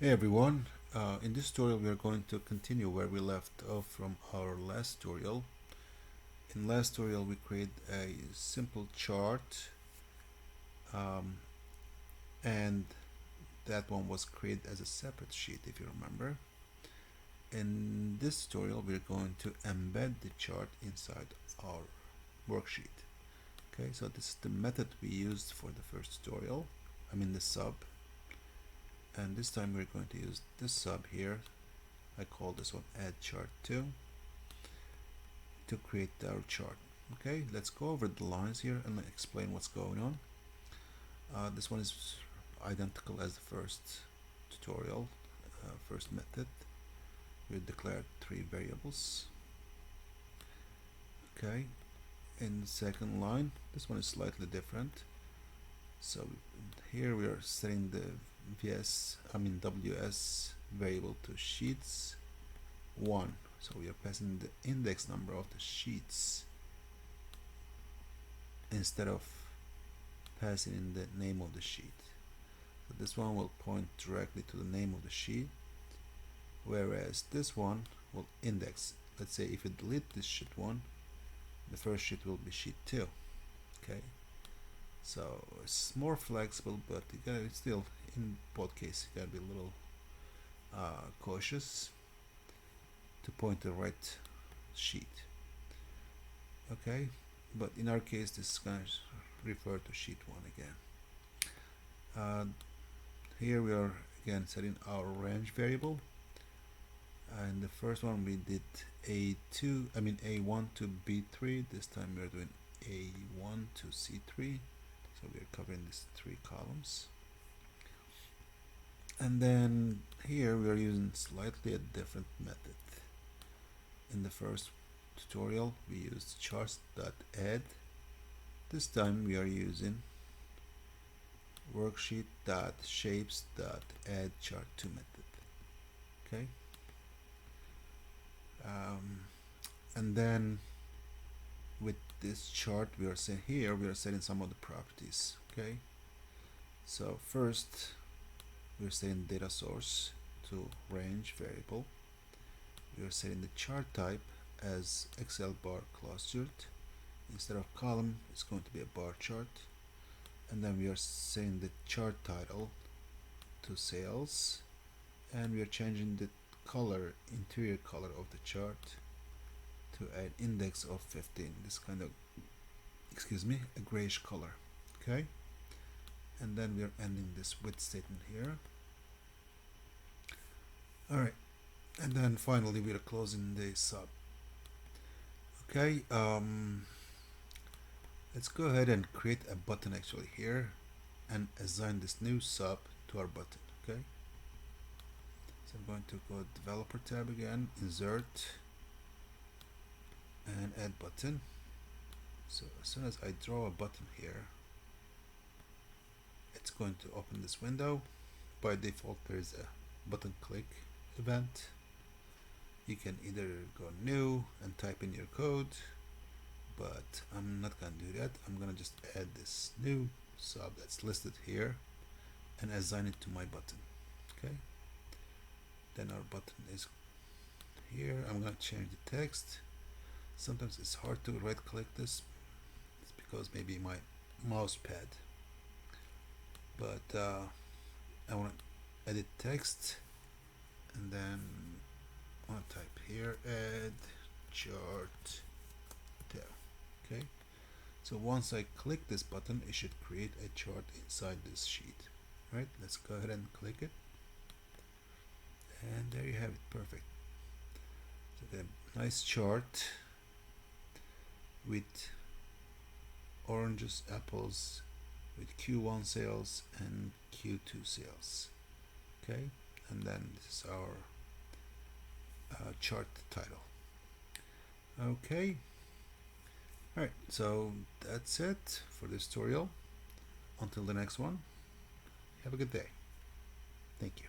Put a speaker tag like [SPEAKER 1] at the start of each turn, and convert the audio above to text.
[SPEAKER 1] Hey everyone, in this tutorial we are going to continue where we left off from our last tutorial. In last tutorial we created a simple chart um, and that one was created as a separate sheet if you remember. In this tutorial we're going to embed the chart inside our worksheet. Okay, so this is the method we used for the first tutorial, the sub, and this time we're going to use this sub here. I call this one add chart 2 to create our chart. Okay, let's go over the lines here and explain what's going on. This one is identical as the first tutorial, first method. We declared 3 variables. Okay, in the second line, this one is slightly different. So here we are setting the WS variable to sheets 1. So we are passing the index number of the sheets instead of passing in the name of the sheet. So this one will point directly to the name of the sheet, whereas this one will index. Let's say if you delete this sheet 1, the first sheet will be sheet 2. Okay, so it's more flexible, but you gotta still, in both cases, you gotta be a little cautious to point the right sheet. Okay, but in our case this is going to refer to sheet 1 again. Here we are again setting our range variable, and the first one we did A1 to B3. This time we are doing A1 to C3, so we are covering these 3 columns. And then here we are using slightly a different method. In the first tutorial we used charts.add. This time we are using worksheet.shapes.add chart2 method. Okay, and then with this chart we are setting some of the properties. Okay, so first we're setting data source to range variable. We are setting the chart type as Excel bar clustered. Instead of column, it's going to be a bar chart. And then we are setting the chart title to sales, and we are changing the color, interior color of the chart to an index of 15. This kind of, a grayish color. Okay, and then we are ending this with statement here. All right, and then finally we are closing the sub. Okay, let's go ahead and create a button actually here and assign this new sub to our button. Okay, so I'm going to go developer tab again, insert, and add button. So as soon as I draw a button here, it's going to open this window. By default there is a button click event. You can either go new and type in your code, but I'm not gonna do that. I'm gonna just add this new sub that's listed here and assign it to my button. Okay, then our button is here. I'm gonna change the text. Sometimes it's hard to right click this. It's because maybe my mouse pad, but I want to edit text, and then I want to type here add chart tab. Okay, so once I click this button, it should create a chart inside this sheet. Right, let's go ahead and click it, and there you have it. Perfect. So a nice chart with oranges, apples, with Q1 sales and Q2 sales. Okay, and then this is our chart title. Okay, alright, so that's it for this tutorial. Until the next one, have a good day. Thank you.